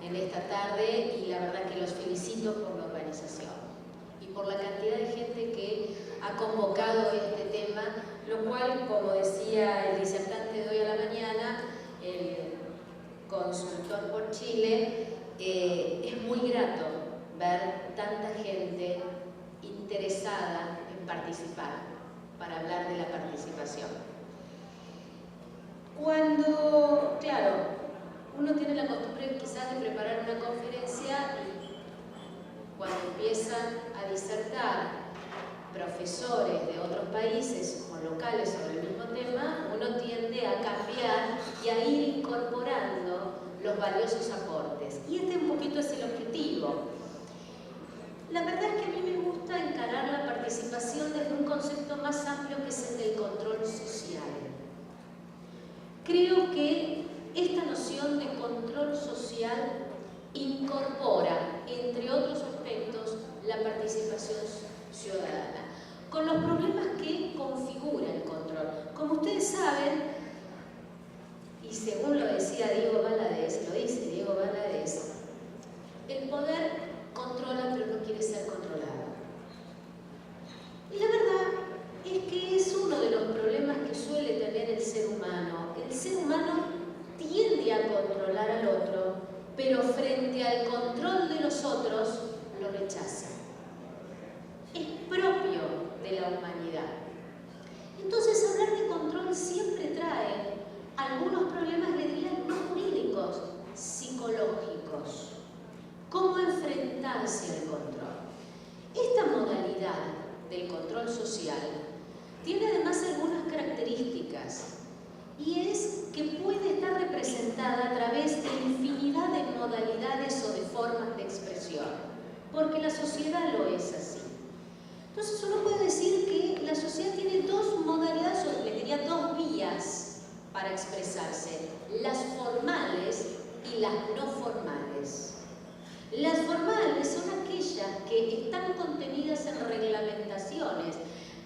en esta tarde y la verdad que los felicito por la organización y por la cantidad de gente que ha convocado este tema, lo cual, como decía el disertante de hoy a la mañana, el consultor por Chile, es muy grato ver tanta gente interesada en participar, para hablar de la participación. Cuando, claro, uno tiene la costumbre quizás de preparar una conferencia y cuando empiezan a disertar profesores de otros países o locales sobre el mismo tema, uno tiende a cambiar y a ir incorporando los valiosos aportes. Y este un poquito es el objetivo. La verdad es que a mí me gusta encarar la participación desde un concepto más amplio que es el del control social. Creo que esta noción de control social incorpora, entre otros aspectos, la participación ciudadana, con los problemas que configura el control. Como ustedes saben, y según lo decía Diego Valadez, lo dice Diego Valadez, el poder controla pero no quiere ser controlado. Y la verdad es que es uno de los problemas que suele tener el ser humano. El ser humano tiende a controlar al otro, pero frente al control de los otros lo rechaza. Es propio de la humanidad. Entonces, hablar de control siempre trae algunos problemas, le diría, no jurídicos, psicológicos. ¿Cómo enfrentarse al control? Esta modalidad del control social tiene además algunas características, y es que puede estar representada a través de infinidad de modalidades o de formas de expresión, porque la sociedad lo es así. Entonces uno puede decir que la sociedad tiene dos modalidades, o le diría dos vías para expresarse, las formales y las no formales. Las formales son aquellas que están contenidas en reglamentaciones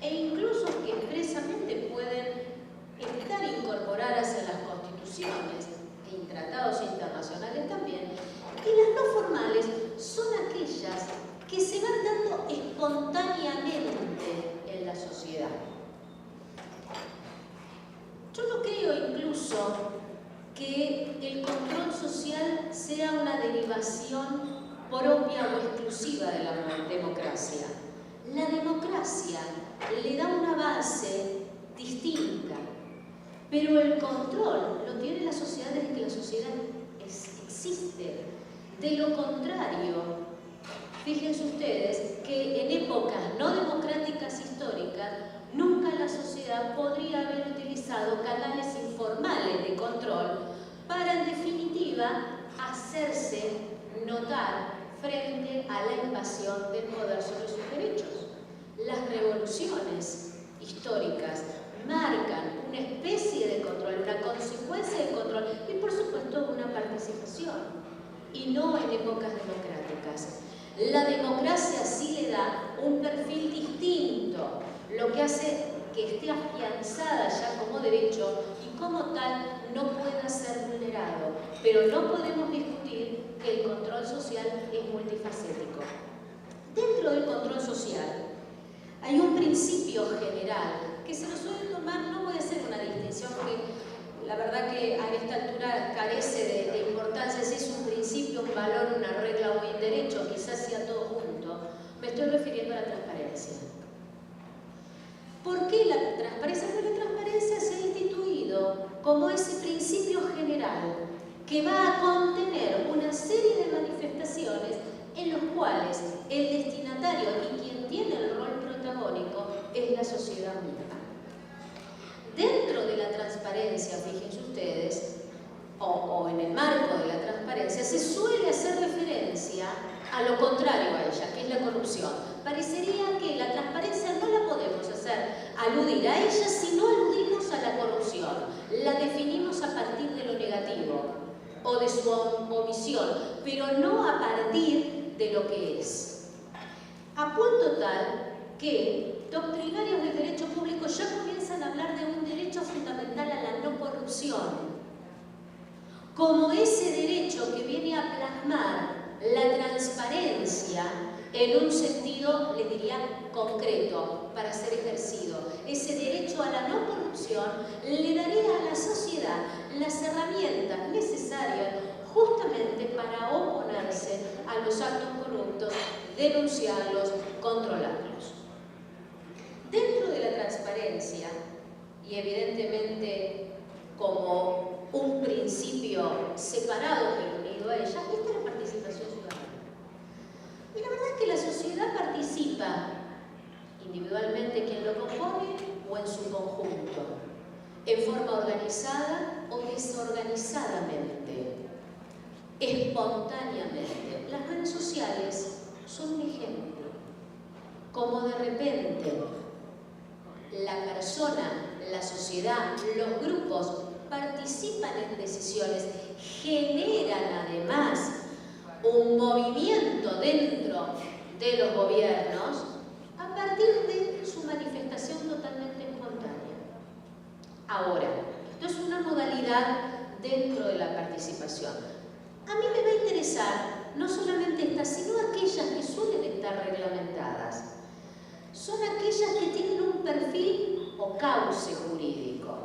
e incluso que expresamente pueden estar incorporadas en las constituciones y en tratados internacionales también. Y las no formales son aquellas que se van dando espontáneamente en la sociedad. Yo no creo incluso que el control social sea una derivación propia o exclusiva de la democracia. La democracia le da una base distinta, pero el control lo tiene la sociedad desde que la sociedad existe. De lo contrario, fíjense ustedes que en épocas no democráticas históricas, nunca la sociedad podría haber utilizado canales informales de control para, en definitiva, hacerse notar frente a la invasión del poder sobre sus derechos. Las revoluciones históricas marcan una especie de control, una consecuencia de control y, por supuesto, una participación, y no en épocas democráticas. La democracia sí le da un perfil distinto, lo que hace que esté afianzada ya como derecho y como tal no pueda ser vulnerado. Pero no podemos discutir que el control social es multifacético. Dentro del control social hay un principio general que se lo suele tomar, no puede ser una distinción porque la verdad que a esta altura carece de importancia si es un principio, un valor, una regla o un derecho, quizás sea todo junto. Me estoy refiriendo a la transparencia. ¿Por qué la transparencia? Porque la transparencia se ha instituido como ese principio general que va a contener una serie de manifestaciones en los cuales el destinatario y quien tiene el rol protagónico es la sociedad misma. Dentro de la transparencia, fíjense ustedes, o en el marco de la transparencia, se suele hacer referencia a lo contrario a ella, que es la corrupción. Parecería que la transparencia no la podemos hacer aludir a ella si no aludimos a la corrupción. La definimos a partir de lo negativo o de su omisión, pero no a partir de lo que es. A punto tal que doctrinarios del derecho público ya comienzan a hablar de un derecho fundamental a la no corrupción, como ese derecho derecho que viene a plasmar la transparencia en un sentido, les diría, concreto para ser ejercido. Ese derecho a la no corrupción le daría a la sociedad las herramientas necesarias justamente para oponerse a los actos corruptos, denunciarlos, controlarlos. Dentro de la transparencia, y evidentemente como un principio separado pero unido a ella, está la participación ciudadana. Y la verdad es que la sociedad participa individualmente quien lo compone o en su conjunto, en forma organizada o desorganizadamente, espontáneamente. Las redes sociales son un ejemplo, como de repente la persona, la sociedad, los grupos participan en decisiones, generan además un movimiento dentro de los gobiernos a partir de su manifestación totalmente espontánea. Ahora, esto es una modalidad dentro de la participación. A mí me va a interesar no solamente estas, sino aquellas que suelen estar reglamentadas. Son aquellas que tienen un perfil o cauce jurídico,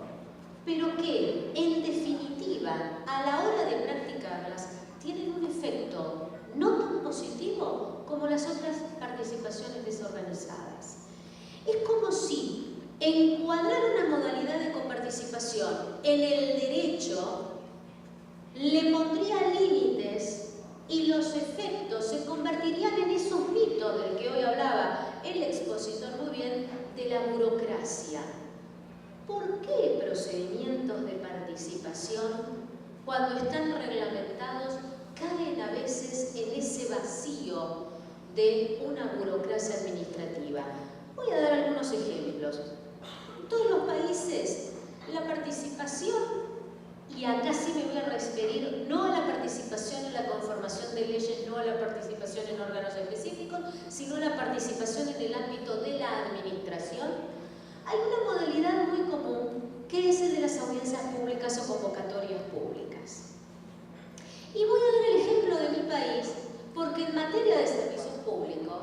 pero que, en definitiva, a la hora de practicarlas, tienen un efecto no tan positivo como las otras participaciones desorganizadas. Es como si encuadrar una modalidad de coparticipación en el derecho le pondría límites y los efectos se convertirían en esos mitos del que hoy hablaba el expositor muy bien, de la burocracia. ¿Por qué procedimientos de participación, cuando están reglamentados, caen a veces en ese vacío de una burocracia administrativa? Voy a dar algunos ejemplos. En todos los países, la participación, y acá sí me voy a referir no a la participación en la conformación de leyes, no a la participación en órganos específicos, sino a la participación en el ámbito de la administración. Hay una modalidad muy común que es el de las audiencias públicas o convocatorias públicas. Y voy a dar el ejemplo de mi país porque en materia de servicios públicos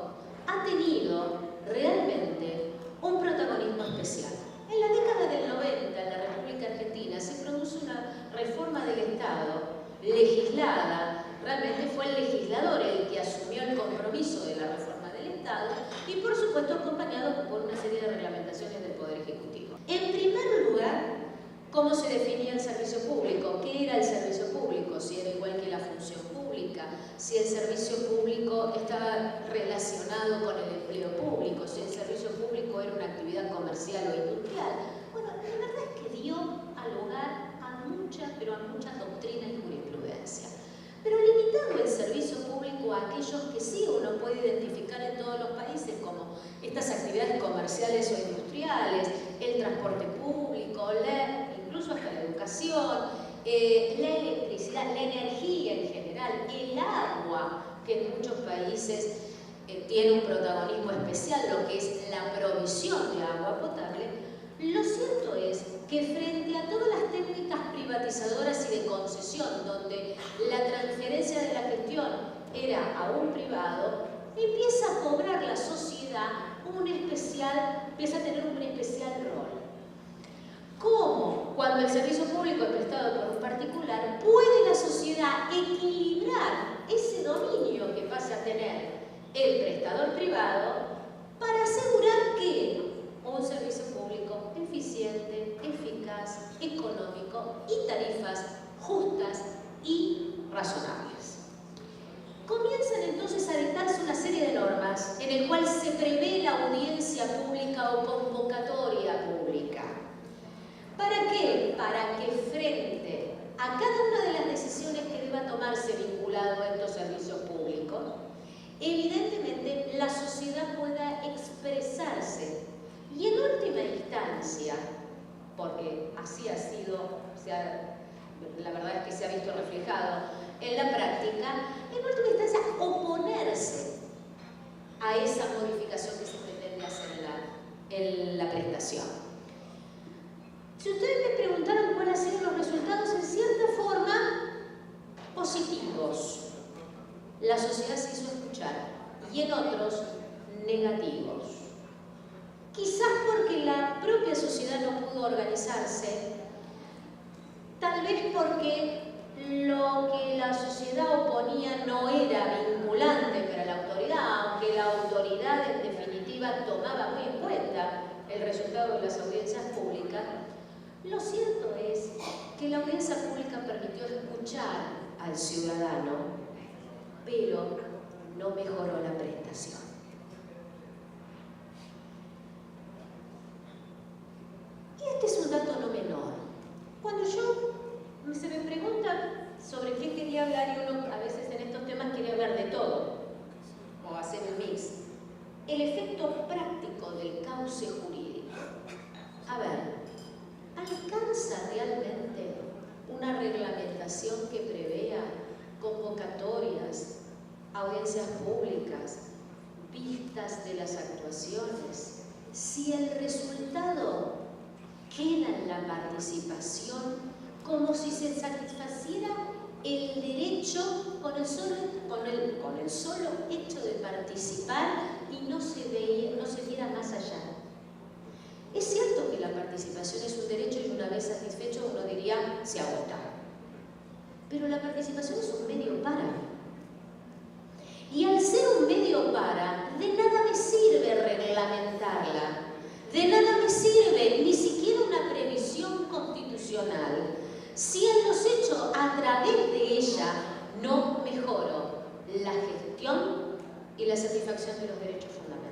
ha tenido realmente un protagonismo especial. En la década del 90, en la República Argentina, se produce una reforma del Estado legislada. Realmente fue el legislador el que asumió el compromiso de la reforma del Estado y, por supuesto, acompañado por una serie de reglamentaciones del Poder Ejecutivo. En primer lugar, ¿cómo se definía el servicio público? ¿Qué era el servicio público? Si era igual que la función pública, si el servicio público estaba relacionado con el empleo público, si el servicio público era una actividad comercial o industrial. Bueno, la verdad es que dio lugar a mucha doctrina y jurisprudencia. Pero limitando el servicio público a aquellos que sí uno puede identificar en todos los países como estas actividades comerciales o industriales, el transporte público, incluso hasta la educación, la electricidad, la energía en general, el agua, que en muchos países tiene un protagonismo especial, lo que es la provisión de agua potable. Lo cierto es que frente a todas las técnicas privatizadoras y de concesión, donde la transferencia de la gestión era a un privado, empieza a cobrar la sociedad empieza a tener un especial rol. ¿Cómo, cuando el servicio público es prestado por un particular, puede la sociedad equilibrar ese dominio que pasa a tener el prestador privado para asegurar que un servicio público eficiente, eficaz, económico y tarifas justas y razonables? Comienzan entonces a dictarse una serie de normas en el cual se prevé la audiencia pública o convocatoria pública. ¿Para qué? Para que frente a cada una de las decisiones que deba tomarse vinculado a estos servicios públicos, evidentemente la sociedad pueda expresarse y en última instancia, porque así ha sido, la verdad es que se ha visto reflejado en la práctica, en última instancia oponerse a esa modificación que se pretende hacer en la prestación. Si ustedes me preguntaron cuáles han sido los resultados, en cierta forma positivos la sociedad se hizo escuchar y en otros negativos. Quizás porque la propia sociedad no pudo organizarse, tal vez porque lo que la sociedad oponía no era vinculante para la autoridad, aunque la autoridad en definitiva tomaba muy en cuenta el resultado de las audiencias públicas. Lo cierto es que la audiencia pública permitió escuchar al ciudadano, pero no mejoró la prestación. Y este es un dato no menor. Cuando se me pregunta sobre qué quería hablar, y uno a veces en estos temas quiere hablar de todo, o hacer un mix, el efecto práctico del cauce jurídico. A ver, ¿alcanza realmente una reglamentación que prevea convocatorias, audiencias públicas, vistas de las actuaciones, si el resultado queda en la participación como si se satisfaciera el derecho con el solo hecho de participar y no se viera más allá? Es cierto que la participación es un derecho y una vez satisfecho uno diría se agota, pero la participación es un medio para. Y al ser un medio para, de nada me sirve reglamentarla, de nada me sirve ni siquiera una previsión constitucional, si en los hechos a través de ella no mejoro la gestión y la satisfacción de los derechos fundamentales.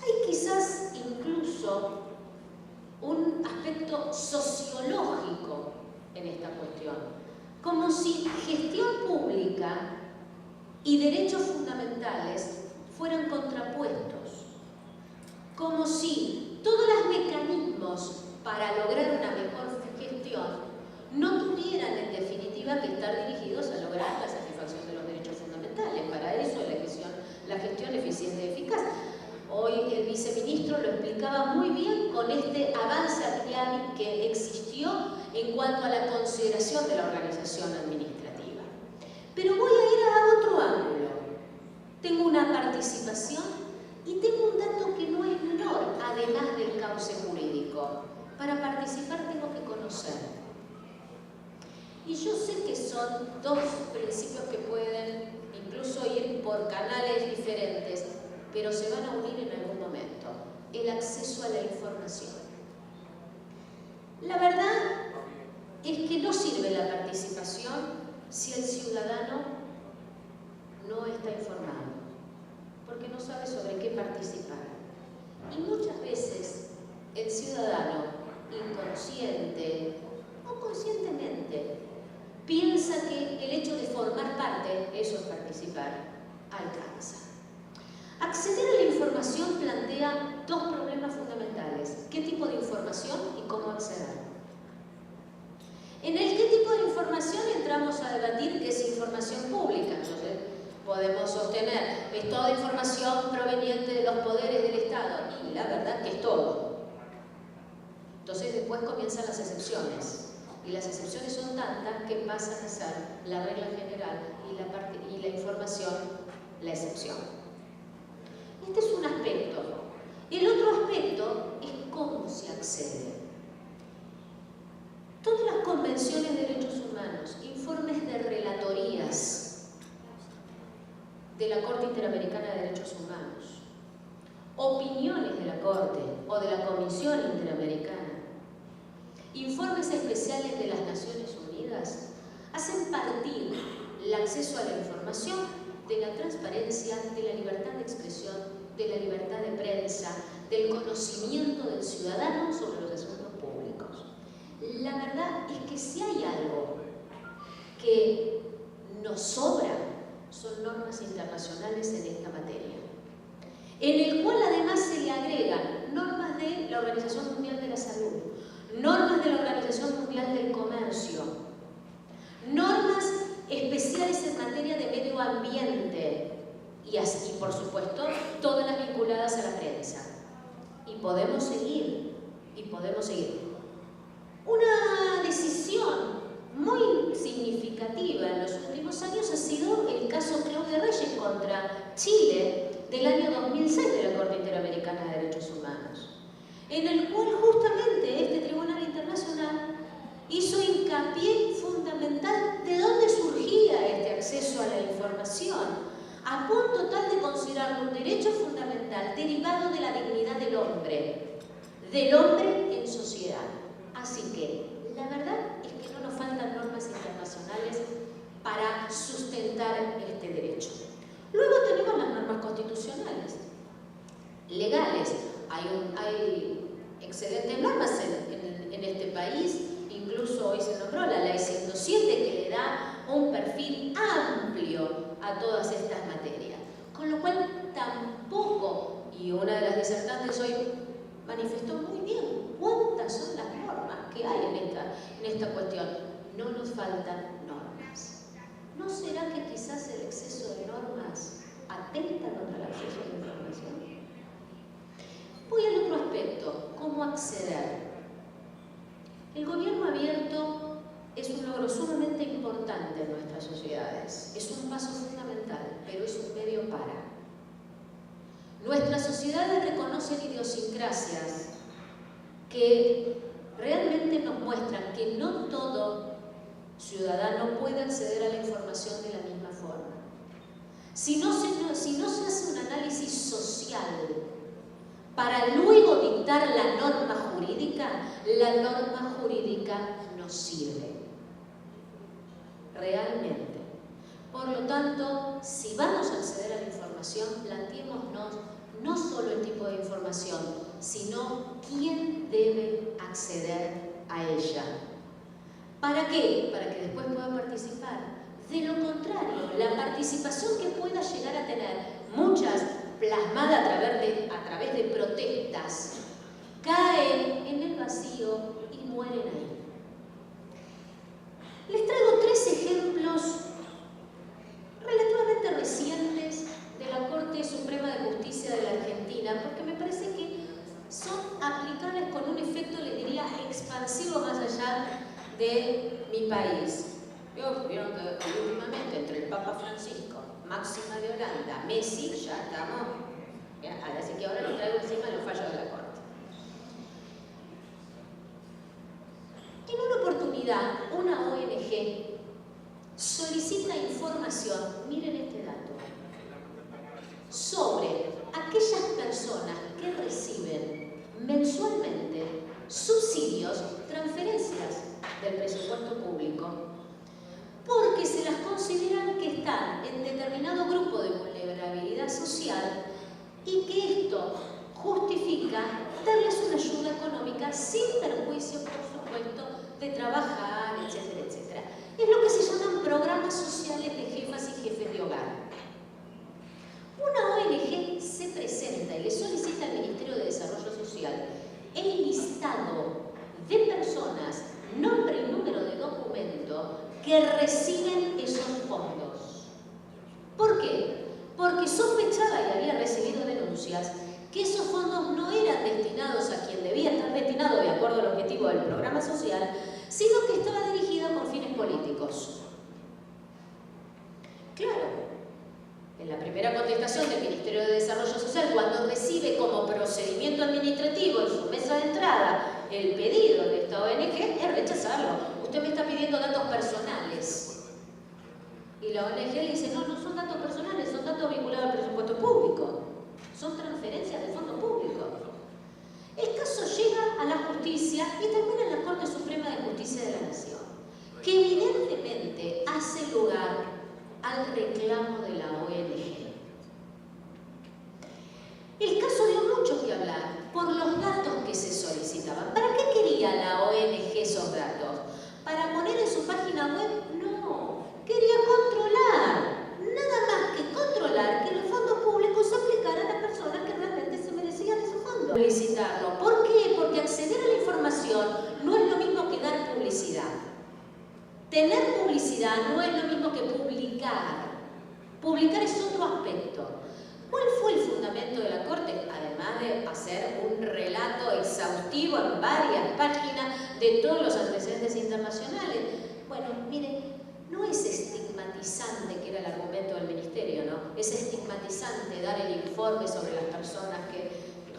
Hay quizás incluso un aspecto sociológico en esta cuestión, como si gestión pública y derechos fundamentales fueran contrapuestos, como si todos los mecanismos para lograr una mejor gestión no tuvieran en definitiva que estar dirigidos a lograr la satisfacción de los derechos fundamentales. Para eso la gestión eficiente y eficaz. Hoy el viceministro lo explicaba muy bien con este avance que existió en cuanto a la consideración de la organización administrativa. Pero voy a ir a otro ángulo. Tengo una participación y tengo un dato que no es menor, además del cauce jurídico. Para participar tengo que conocer. Y yo sé que son dos principios que pueden incluso ir por canales diferentes, pero se van a unir en algún momento. El acceso a la información. La verdad es que no sirve la participación si el ciudadano no está informado, porque no sabe sobre qué participar. Y muchas veces el ciudadano, inconsciente o conscientemente, piensa que el hecho de formar parte, eso es participar, alcanza. Acceder a la información plantea dos problemas fundamentales: qué tipo de información y cómo acceder. En el qué tipo de información entramos a debatir qué es información pública. Entonces podemos sostener, es toda información proveniente de los poderes del Estado, y la verdad que es todo. Entonces después comienzan las excepciones, y las excepciones son tantas que pasan a ser la regla general y la información la excepción. Este es un aspecto. El otro aspecto es cómo se accede. Todas las convenciones de derechos humanos, informes de relatorías de la Corte Interamericana de Derechos Humanos, opiniones de la Corte o de la Comisión Interamericana, informes especiales de las Naciones Unidas, hacen partir el acceso a la información de la transparencia, de la libertad de expresión, de la libertad de prensa, del conocimiento del ciudadano sobre los asuntos públicos. La verdad es que si hay algo que nos sobra, son normas internacionales en esta materia, en el cual además se le agregan normas de la Organización Mundial de la Salud, normas de la Organización Mundial del Comercio, normas especiales en materia de medio ambiente y así, por supuesto, todas las vinculadas a la prensa. Y podemos seguir, Una decisión en el cual justamente este Tribunal Internacional hizo hincapié fundamental de dónde surgía este acceso a la información, a punto tal de considerarlo un derecho fundamental derivado de la dignidad del hombre en sociedad. Así que, la verdad es que no nos faltan normas internacionales para sustentar este derecho. Luego tenemos las normas constitucionales, legales. Hay excelentes normas en este país, incluso hoy se nombró la Ley 107, que le da un perfil amplio a todas estas materias. Con lo cual tampoco, y una de las disertantes hoy manifestó muy bien cuántas son las normas que hay en esta cuestión. No nos faltan normas. ¿No será que quizás el exceso de normas atenta contra el acceso a la información? Voy al otro aspecto, ¿cómo acceder? El gobierno abierto es un logro sumamente importante en nuestras sociedades. Es un paso fundamental, pero es un medio para. Nuestras sociedades reconocen idiosincrasias que realmente nos muestran que no todo ciudadano puede acceder a la información de la misma forma. Si no se hace un análisis social para luego dictar la norma jurídica no sirve. Realmente. Por lo tanto, si vamos a acceder a la información, planteémonos no solo el tipo de información, sino quién debe acceder a ella. ¿Para qué? Para que después pueda participar. De lo contrario, la participación que pueda llegar a tener, muchas plasmadas a través de protestas, caen en el vacío y mueren ahí. Les traigo 3 ejemplos relativamente recientes de la Corte Suprema de Justicia de la Argentina, porque me parece que son aplicables con un efecto, les diría, expansivo más allá de mi país. Vieron que últimamente entre el Papa Francisco, Máxima de Holanda, Messi, ya estamos. Así que ahora les traigo encima los fallos de la Corte. En una oportunidad, una ONG solicita información, miren este dato, sobre aquellas personas que reciben mensualmente subsidios, transferencias del presupuesto público, porque se las consideran que están en determinado grupo de vulnerabilidad social y que esto justifica darles una ayuda económica sin perjuicio, por supuesto, de trabajar, etcétera, etcétera. Es lo que se llaman programas sociales de jefas y jefes de hogar. Una ONG se presenta y le solicita al Ministerio de Desarrollo Social el listado de personas, nombre y número de documento que reciben esos fondos. ¿Por qué? Porque sospechaba y había recibido denuncias que esos fondos no eran destinados a quien debía estar destinado de acuerdo al objetivo del programa social, sino que estaba dirigida con fines políticos. Claro, en la primera contestación del Ministerio de Desarrollo Social, cuando recibe como procedimiento administrativo en su mesa de entrada el pedido de esta ONG, es rechazarlo. Usted me está pidiendo datos personales. Y la ONG le dice, no, no son datos personales, son datos vinculados al presupuesto público. Son transferencias de fondo público. El caso llega a la justicia y también a la Corte Suprema de Justicia de la Nación, que evidentemente hace lugar al reclamo de la ONG. El caso dio mucho que hablar por los datos que se solicitaban. ¿Para qué quería la ONG esos datos? ¿Para poner en su página web? No, quería controlar, nada más que controlar que los fondos públicos se aplicaran a personas que realmente se merecían esos fondos. Publicitarlo. ¿Por qué? Porque acceder a la información no es lo mismo que dar publicidad. Tener publicidad no es lo mismo que publicar. Publicar es otro aspecto. ¿Cuál fue el fundamento de la Corte? Además de hacer un relato exhaustivo en varias páginas de todos los antecedentes internacionales. Bueno, mire, no es estigmatizante, que era el argumento del Ministerio, ¿no? Es estigmatizante dar el informe sobre las personas que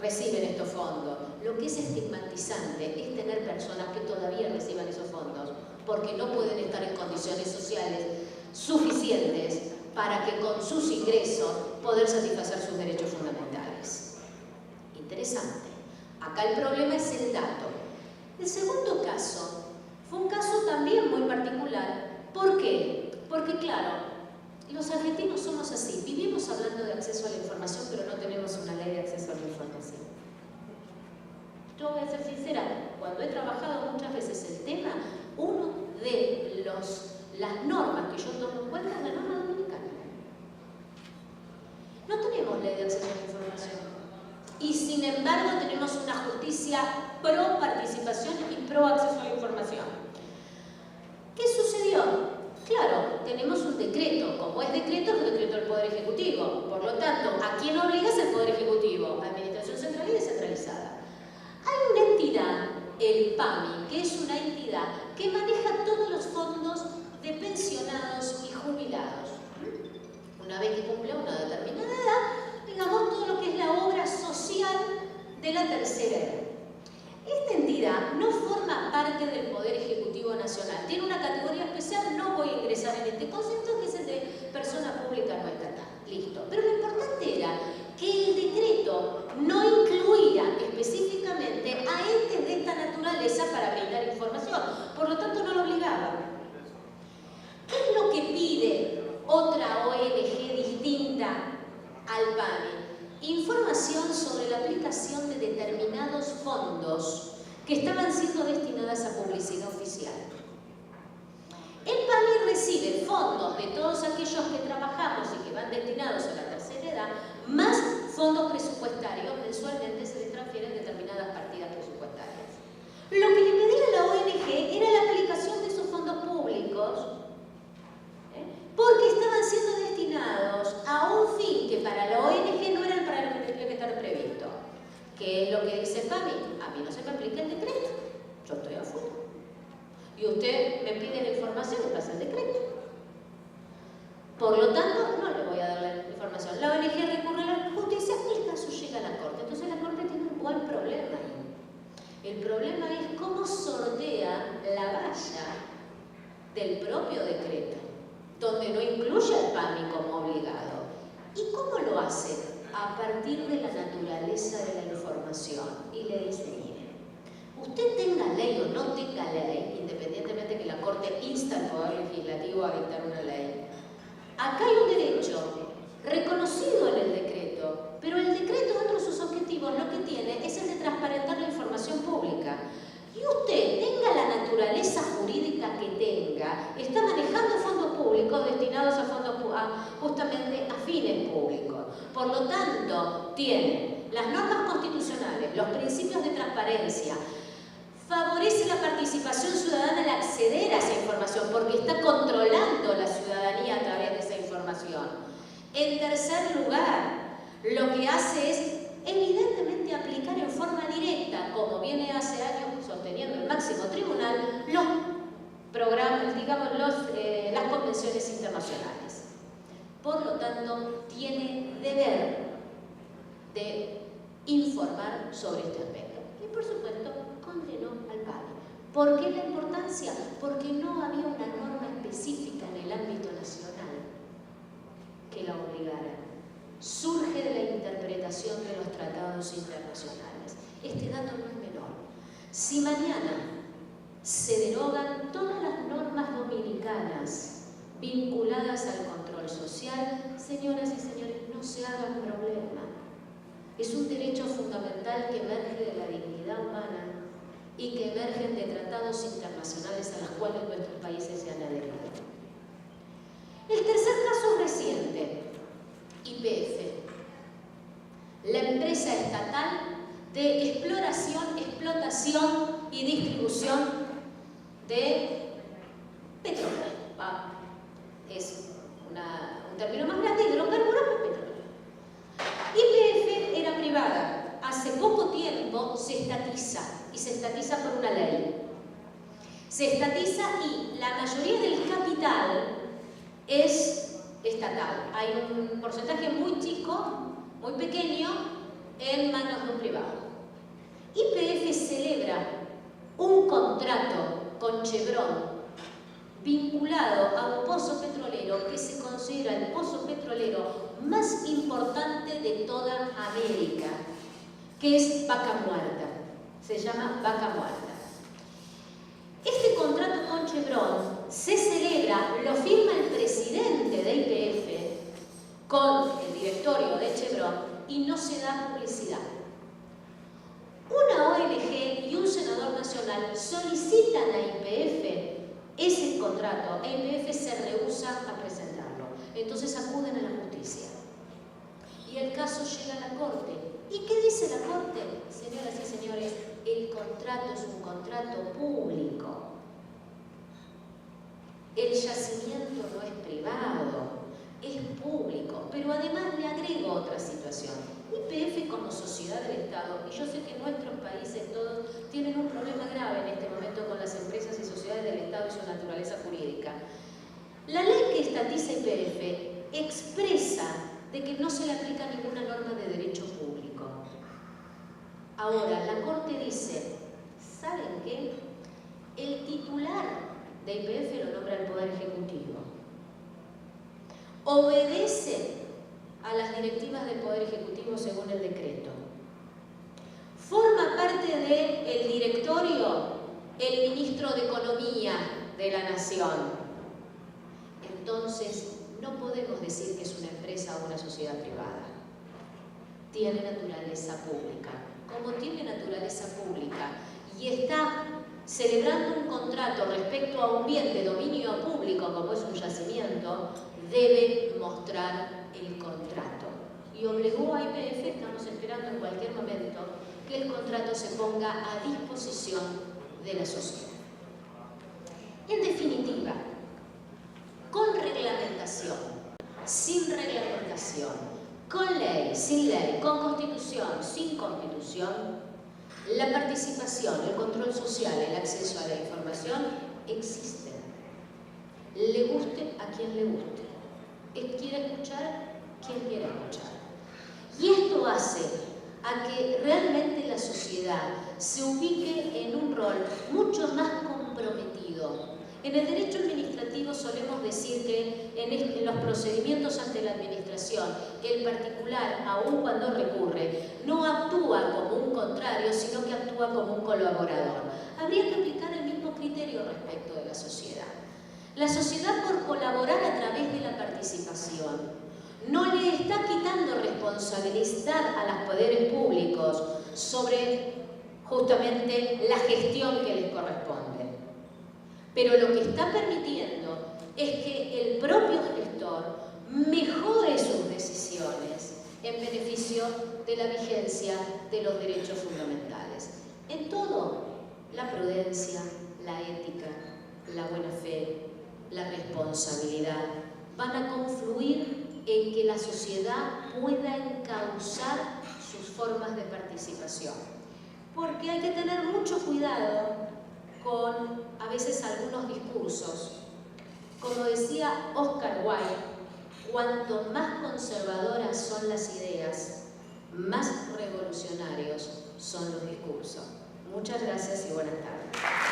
reciben estos fondos. lo que es estigmatizante es tener personas que todavía reciban esos fondos porque no pueden estar en condiciones sociales suficientes para que con sus ingresos poder satisfacer sus derechos fundamentales. Interesante. Acá el problema es el dato. El segundo caso fue un caso también muy particular. ¿Por qué? Porque claro, los argentinos somos así. Vivimos hablando de acceso a la información, pero no tenemos una ley de acceso a la información. Yo voy a ser sincera, cuando he trabajado muchas veces el tema, uno de las normas que yo tomo en cuenta es la norma dominicana. No tenemos ley de acceso a la información. Y sin embargo tenemos una justicia pro participación y pro acceso a la información. ¿Qué sucedió? Claro, tenemos un decreto. Como es decreto, es un decreto del Poder Ejecutivo. Por lo tanto, ¿a quién obliga? Es el Poder Ejecutivo, Administración Central y Descentralizada. Hay una entidad, el PAMI, que es una entidad que maneja todos los fondos de pensionados y jubilados. Una vez que cumple una determinada edad, digamos todo lo que es la obra social de la tercera edad. Esta entidad no forma parte del Poder Ejecutivo Nacional. Tiene una categoría especial, no voy a ingresar en este concepto, que es el de persona pública no estatal. Listo. Pero lo importante era que el decreto no incluía específicamente a entes de esta naturaleza para brindar información. Por lo tanto, no lo obligaba. ¿Qué es lo que pide otra ONG distinta al PAMI? Información sobre la aplicación de determinados fondos que estaban siendo destinadas a publicidad oficial. El PAMI recibe fondos de todos aquellos que trabajamos y que van destinados a la tercera edad, más fondos presupuestarios. Mensualmente se les transfieren determinadas partidas presupuestarias. Lo que le pedía la ONG era la aplicación de esos fondos públicos, porque estaban siendo destinados a un fin que para la ONG no era para lo que tendría que estar previsto. ¿Qué es lo que dice PAMI? A mí no se me aplica el decreto, yo estoy afuera. Y usted me pide la información y pasa el decreto. Por lo tanto, no le voy a dar la información. La ONG recurre a la justicia y el caso llega a la Corte. Entonces la Corte tiene un buen problema ahí. El problema es cómo sortea la valla del propio decreto, donde no incluye al PAMI como obligado. ¿Y cómo lo hace? A partir de la naturaleza de la información. Y le dice, mire, usted tenga ley o no tenga ley, independientemente que la Corte insta al Poder Legislativo a dictar una ley, acá hay un derecho reconocido en el decreto, pero el decreto, dentro de sus objetivos, lo que tiene es el de transparentar la información pública. Y usted, tenga la naturaleza jurídica que tenga, está manejando fondos públicos destinados a fondos justamente a fines públicos. Por lo tanto, tiene las normas constitucionales, los principios de transparencia, favorece la participación ciudadana al acceder a esa información, porque está controlando la ciudadanía a través de esa información. En tercer lugar, lo que hace es evidentemente aplicar en forma directa, como viene hace años sosteniendo el máximo tribunal, los programas, digamos, las convenciones internacionales. Por lo tanto, tiene deber de informar sobre este aspecto. Y por supuesto, condenó al PAMI. ¿Por qué la importancia? Porque no había una norma específica en el ámbito nacional que la obligara. Surge de la interpretación de los tratados internacionales. Este dato no es menor. Si mañana se derogan todas las normas dominicanas vinculadas al control social, señoras y señores, no se hagan problema. Es un derecho fundamental que emerge de la dignidad humana y que emergen de tratados internacionales a los cuales nuestros países se han adherido. El tercer caso reciente, YPF, la empresa estatal de exploración, explotación y distribución de petróleo. Es un término más grande, hidrocarburos, petróleo. YPF era privada. Hace poco tiempo se estatiza, y se estatiza por una ley. Se estatiza y la mayoría del capital es estatal. Hay un porcentaje muy chico, muy pequeño, en manos de un privado. YPF celebra un contrato con Chevron vinculado a un pozo petrolero que se considera el pozo petrolero más importante de toda América, que es Vaca Muerta. Se llama Vaca Muerta. Este contrato con Chevron se celebra, lo firma el presidente de YPF con el directorio de Chevron y no se da publicidad. Una ONG y un senador nacional solicitan a YPF ese contrato e YPF se rehúsa a presentarlo. Entonces acuden a la justicia. Y el caso llega a la Corte. ¿Y qué dice la Corte? Señoras y señores, el contrato es un contrato público. El yacimiento no es privado, es público. Pero además le agrego otra situación. YPF como sociedad del Estado, y yo sé que nuestros países todos tienen un problema grave en este momento con las empresas y sociedades del Estado y su naturaleza jurídica. La ley que estatiza YPF expresa de que no se le aplica ninguna norma de derecho público. Ahora, la Corte dice, ¿saben qué? El titular de YPF lo nombra el Poder Ejecutivo. Obedece a las directivas del Poder Ejecutivo según el decreto. Forma parte del directorio el ministro de Economía de la Nación. Entonces, no podemos decir que es una empresa o una sociedad privada. Tiene naturaleza pública. Como tiene naturaleza pública y está celebrando un contrato respecto a un bien de dominio público como es un yacimiento, debe mostrar el contrato. Y obligó a YPF, estamos esperando en cualquier momento, que el contrato se ponga a disposición de la sociedad. En definitiva, con reglamentación, sin reglamentación, con ley, sin ley, con constitución, sin constitución, la participación, el control social, el acceso a la información existen. Le guste a quien le guste. Quiere escuchar quien quiera escuchar. Y esto hace a que realmente la sociedad se ubique en un rol mucho más comprometido. En el derecho administrativo solemos decir que en los procedimientos ante la administración, el particular, aun cuando recurre, no actúa como un contrario, sino que actúa como un colaborador. Habría que aplicar el mismo criterio respecto de la sociedad. La sociedad, por colaborar a través de la participación, no le está quitando responsabilidad a los poderes públicos sobre justamente la gestión que les corresponde. Pero lo que está permitiendo es que el propio gestor mejore sus decisiones en beneficio de la vigencia de los derechos fundamentales. En todo, la prudencia, la ética, la buena fe, la responsabilidad van a confluir en que la sociedad pueda encauzar sus formas de participación. Porque hay que tener mucho cuidado con a veces algunos discursos. Como decía Oscar Wilde, cuanto más conservadoras son las ideas, más revolucionarios son los discursos. Muchas gracias y buenas tardes.